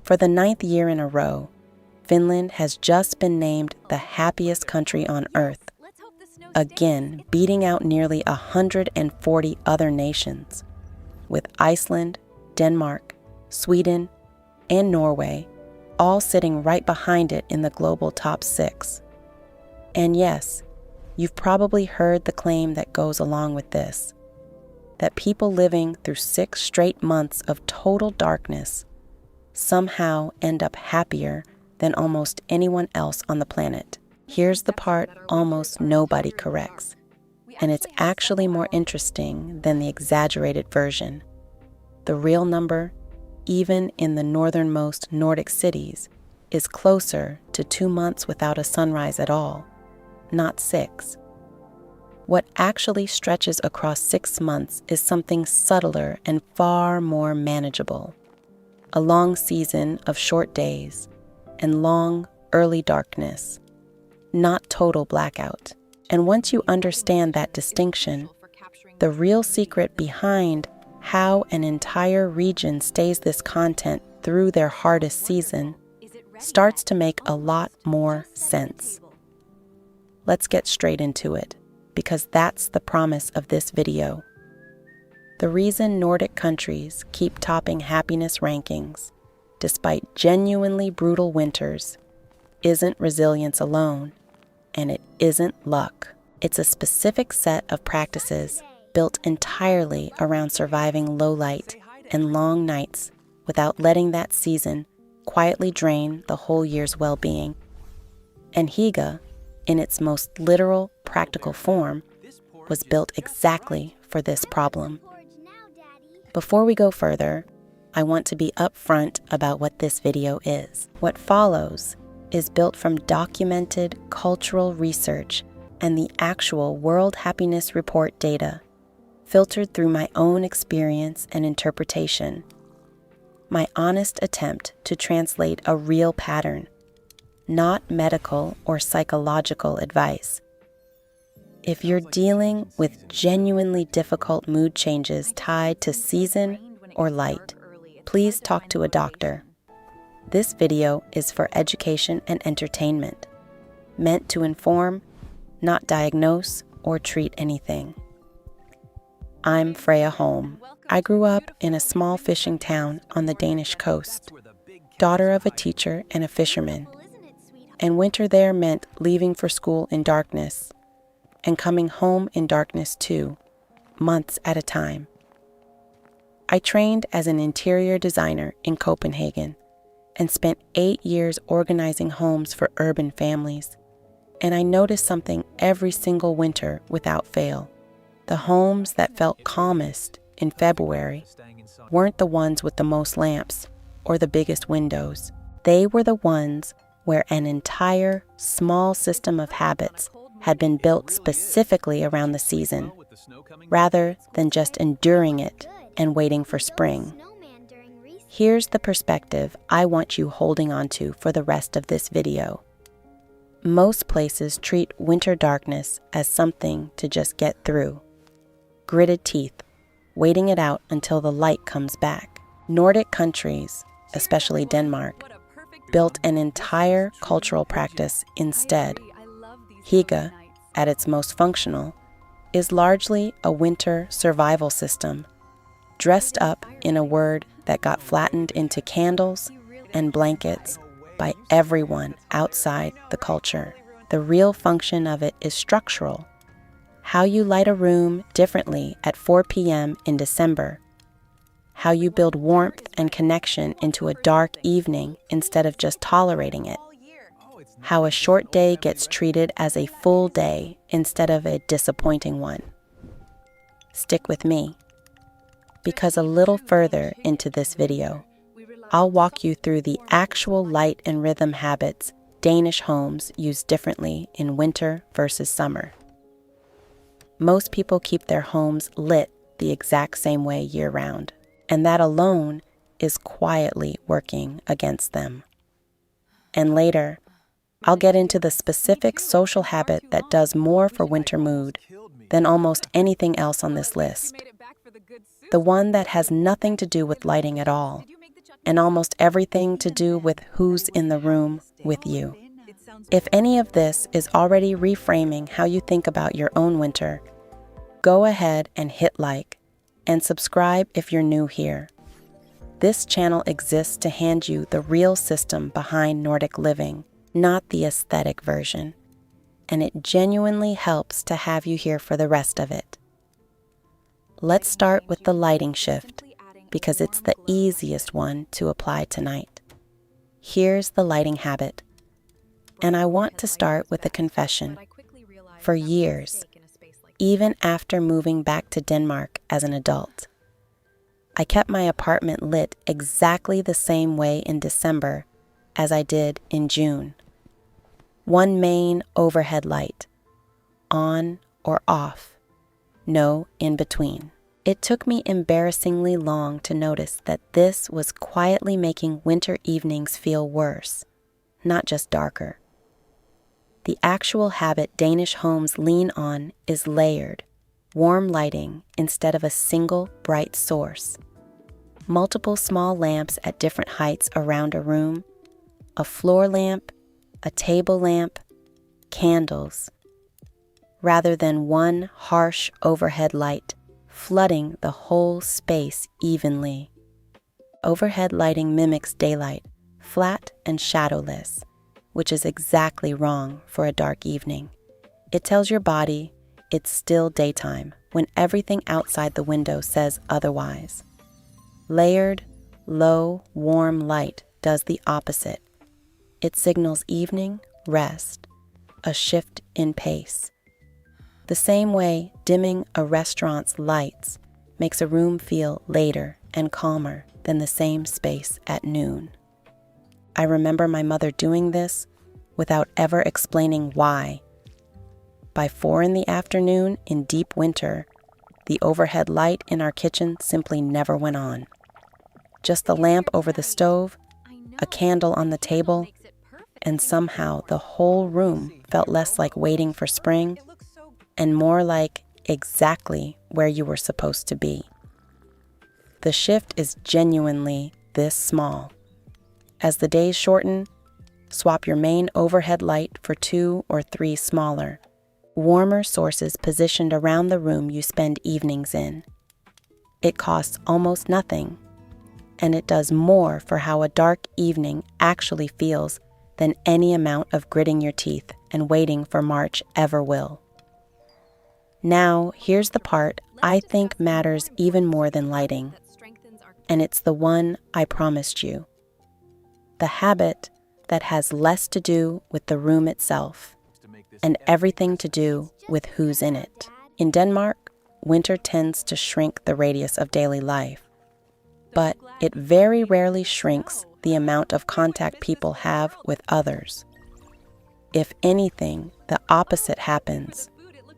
For the 9th year in a row, Finland has just been named the happiest country on Earth, again beating out nearly 140 other nations, with Iceland, Denmark, Sweden, and Norway all sitting right behind it in the global top 6. And yes, you've probably heard the claim that goes along with this, that people living through 6 straight months of total darkness somehow end up happier than almost anyone else on the planet. Here's the part almost nobody corrects, and it's actually more interesting than the exaggerated version. The real number, even in the northernmost Nordic cities, is closer to 2 months without a sunrise at all, not 6. What actually stretches across 6 months is something subtler and far more manageable. A long season of short days and long, early darkness, not total blackout. And once you understand that distinction, the real secret behind how an entire region stays this content through their hardest season starts to make a lot more sense. Let's get straight into it, because that's the promise of this video. The reason Nordic countries keep topping happiness rankings, despite genuinely brutal winters, isn't resilience alone, and it isn't luck. It's a specific set of practices built entirely around surviving low light and long nights without letting that season quietly drain the whole year's well-being. And Hygge, in its most literal, practical form, was built exactly for this problem. Before we go further, I want to be upfront about what this video is. What follows is built from documented cultural research and the actual World Happiness Report data, filtered through my own experience and interpretation. My honest attempt to translate a real pattern, not medical or psychological advice. If you're dealing with genuinely difficult mood changes tied to season or light, please talk to a doctor. This video is for education and entertainment, meant to inform, not diagnose or treat anything. I'm Freya Holm. I grew up in a small fishing town on the Danish coast, daughter of a teacher and a fisherman, and winter there meant leaving for school in darkness and coming home in darkness too, months at a time. I trained as an interior designer in Copenhagen and spent 8 years organizing homes for urban families, and I noticed something every single winter without fail. The homes that felt calmest in February weren't the ones with the most lamps or the biggest windows. They were the ones where an entire small system of habits had been built specifically around the season, rather than just enduring it and waiting for spring. Here's the perspective I want you holding on to for the rest of this video. Most places treat winter darkness as something to just get through. Gritted teeth, waiting it out until the light comes back. Nordic countries, especially Denmark, built an entire cultural practice instead. Hygge, at its most functional, is largely a winter survival system, dressed up in a word that got flattened into candles and blankets by everyone outside the culture. The real function of it is structural. How you light a room differently at 4 p.m. in December. How you build warmth and connection into a dark evening instead of just tolerating it. How a short day gets treated as a full day instead of a disappointing one. Stick with me, because a little further into this video, I'll walk you through the actual light and rhythm habits Danish homes use differently in winter versus summer. Most people keep their homes lit the exact same way year-round, and that alone is quietly working against them. And later, I'll get into the specific social habit that does more for winter mood than almost anything else on this list. The one that has nothing to do with lighting at all, and almost everything to do with who's in the room with you. If any of this is already reframing how you think about your own winter, go ahead and hit like and subscribe if you're new here. This channel exists to hand you the real system behind Nordic living, not the aesthetic version, and it genuinely helps to have you here for the rest of it. Let's start with the lighting shift, because it's the easiest one to apply tonight. Here's the lighting habit. And I want to start with a confession. For years, even after moving back to Denmark as an adult, I kept my apartment lit exactly the same way in December as I did in June. One main overhead light, on or off, no in between. It took me embarrassingly long to notice that this was quietly making winter evenings feel worse, not just darker. The actual habit Danish homes lean on is layered, warm lighting instead of a single bright source. Multiple small lamps at different heights around a room, a floor lamp, a table lamp, candles, rather than one harsh overhead light flooding the whole space evenly. Overhead lighting mimics daylight, flat and shadowless, which is exactly wrong for a dark evening. It tells your body it's still daytime when everything outside the window says otherwise. Layered, low, warm light does the opposite. It signals evening, rest, a shift in pace. The same way dimming a restaurant's lights makes a room feel later and calmer than the same space at noon. I remember my mother doing this without ever explaining why. By 4 p.m. in deep winter, the overhead light in our kitchen simply never went on. Just the lamp over the stove, a candle on the table, and somehow the whole room felt less like waiting for spring and more like exactly where you were supposed to be. The shift is genuinely this small. As the days shorten, swap your main overhead light for 2 or 3 smaller, warmer sources positioned around the room you spend evenings in. It costs almost nothing, and it does more for how a dark evening actually feels than any amount of gritting your teeth and waiting for March ever will. Now, here's the part I think matters even more than lighting, and it's the one I promised you. The habit that has less to do with the room itself and everything to do with who's in it. In Denmark, winter tends to shrink the radius of daily life, but it very rarely shrinks the amount of contact people have with others. If anything, the opposite happens.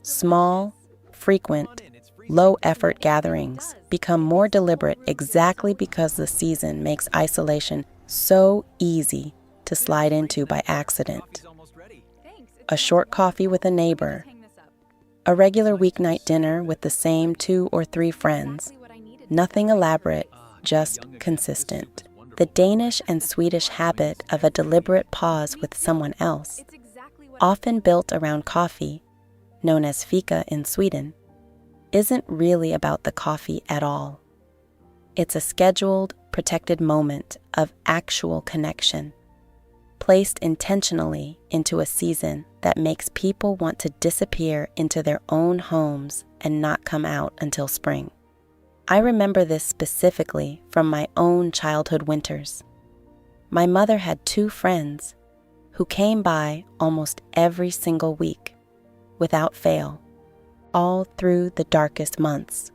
Small, frequent, low-effort gatherings become more deliberate exactly because the season makes isolation so easy to slide into by accident. A short coffee with a neighbor, a regular weeknight dinner with the same 2 or 3 friends. Nothing elaborate, just consistent. The Danish and Swedish habit of a deliberate pause with someone else, often built around coffee, known as fika in Sweden, isn't really about the coffee at all. It's a scheduled, protected moment of actual connection, placed intentionally into a season that makes people want to disappear into their own homes and not come out until spring. I remember this specifically from my own childhood winters. My mother had 2 friends who came by almost every single week, without fail, all through the darkest months,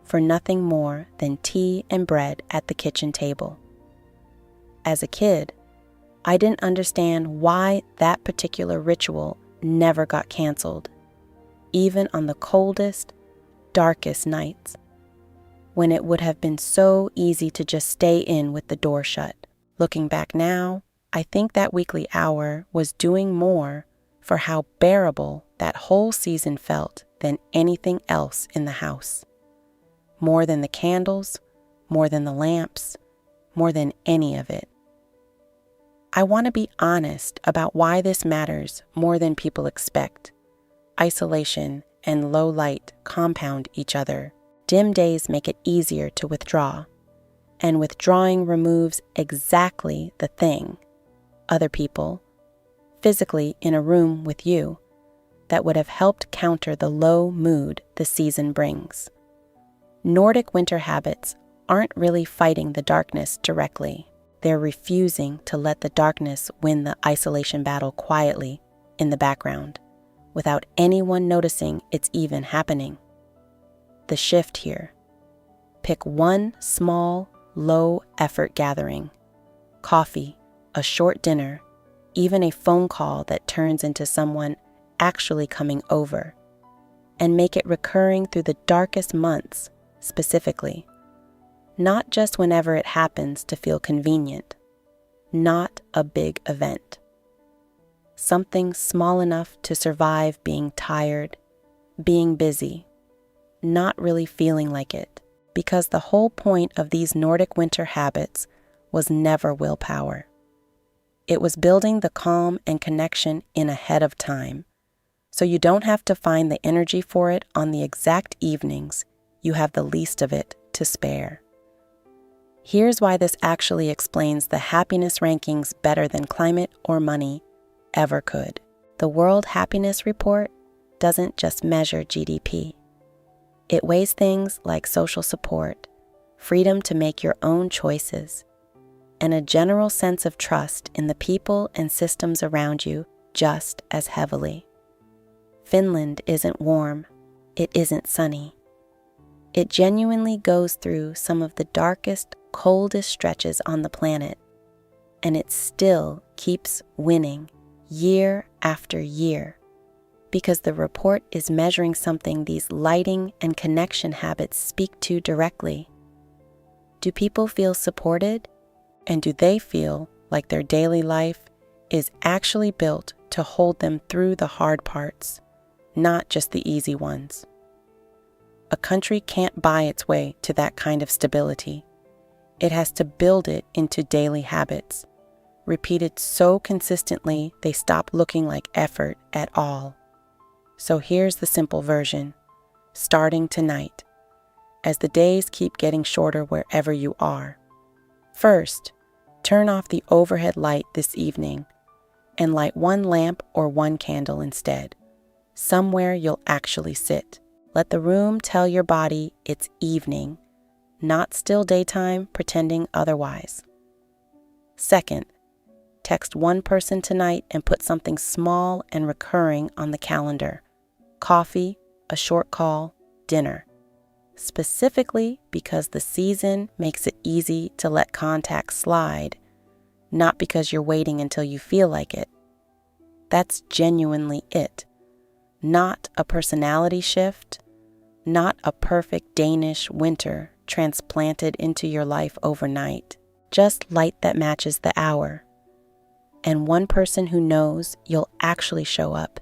for nothing more than tea and bread at the kitchen table. As a kid, I didn't understand why that particular ritual never got canceled, even on the coldest, darkest nights, when it would have been so easy to just stay in with the door shut. Looking back now, I think that weekly hour was doing more for how bearable that whole season felt than anything else in the house. More than the candles, more than the lamps, more than any of it. I want to be honest about why this matters more than people expect. Isolation and low light compound each other. Dim days make it easier to withdraw, and withdrawing removes exactly the thing, other people, physically in a room with you, that would have helped counter the low mood the season brings. Nordic winter habits aren't really fighting the darkness directly. They're refusing to let the darkness win the isolation battle quietly in the background, without anyone noticing it's even happening. The shift here. Pick one small, low-effort gathering. Coffee, a short dinner, even a phone call that turns into someone actually coming over, and make it recurring through the darkest months, specifically. Not just whenever it happens to feel convenient. Not a big event. Something small enough to survive being tired, being busy, not really feeling like it, because the whole point of these Nordic winter habits was never willpower. It was building the calm and connection in ahead of time, so you don't have to find the energy for it on the exact evenings you have the least of it to spare. Here's why this actually explains the happiness rankings better than climate or money ever could. The World Happiness Report doesn't just measure GDP. It weighs things like social support, freedom to make your own choices, and a general sense of trust in the people and systems around you just as heavily. Finland isn't warm. It isn't sunny. It genuinely goes through some of the darkest, coldest stretches on the planet, and it still keeps winning year after year, because the report is measuring something these lighting and connection habits speak to directly. Do people feel supported? And do they feel like their daily life is actually built to hold them through the hard parts, not just the easy ones? A country can't buy its way to that kind of stability. It has to build it into daily habits, repeated so consistently they stop looking like effort at all. So here's the simple version, starting tonight, as the days keep getting shorter wherever you are. First, turn off the overhead light this evening and light one lamp or one candle instead, somewhere you'll actually sit. Let the room tell your body it's evening, not still daytime pretending otherwise. Second, text one person tonight and put something small and recurring on the calendar. Coffee, a short call, dinner. Specifically because the season makes it easy to let contact slide, not because you're waiting until you feel like it. That's genuinely it. Not a personality shift, not a perfect Danish winter transplanted into your life overnight. Just light that matches the hour. And one person who knows you'll actually show up,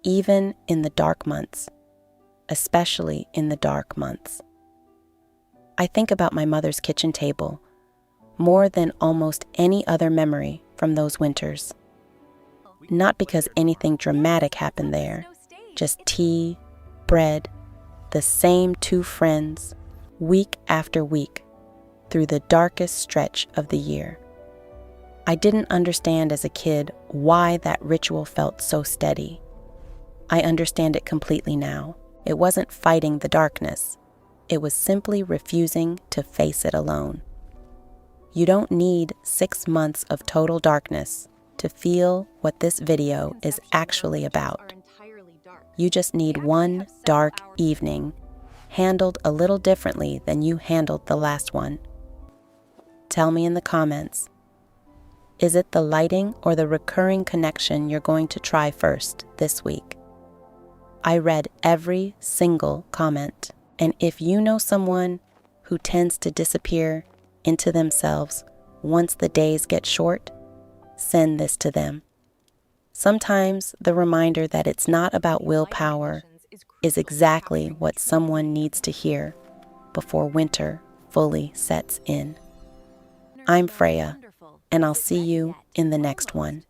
even in the dark months, especially in the dark months. I think about my mother's kitchen table more than almost any other memory from those winters. Not because anything dramatic happened there, just tea, bread, the same two friends, week after week, through the darkest stretch of the year. I didn't understand as a kid why that ritual felt so steady. I understand it completely now. It wasn't fighting the darkness. It was simply refusing to face it alone. You don't need 6 months of total darkness to feel what this video is actually about. You just need one dark evening, handled a little differently than you handled the last one. Tell me in the comments. Is it the lighting or the recurring connection you're going to try first this week? I read every single comment, and if you know someone who tends to disappear into themselves once the days get short, send this to them. Sometimes the reminder that it's not about willpower is exactly what someone needs to hear before winter fully sets in. I'm Freya, and I'll see you in the next one.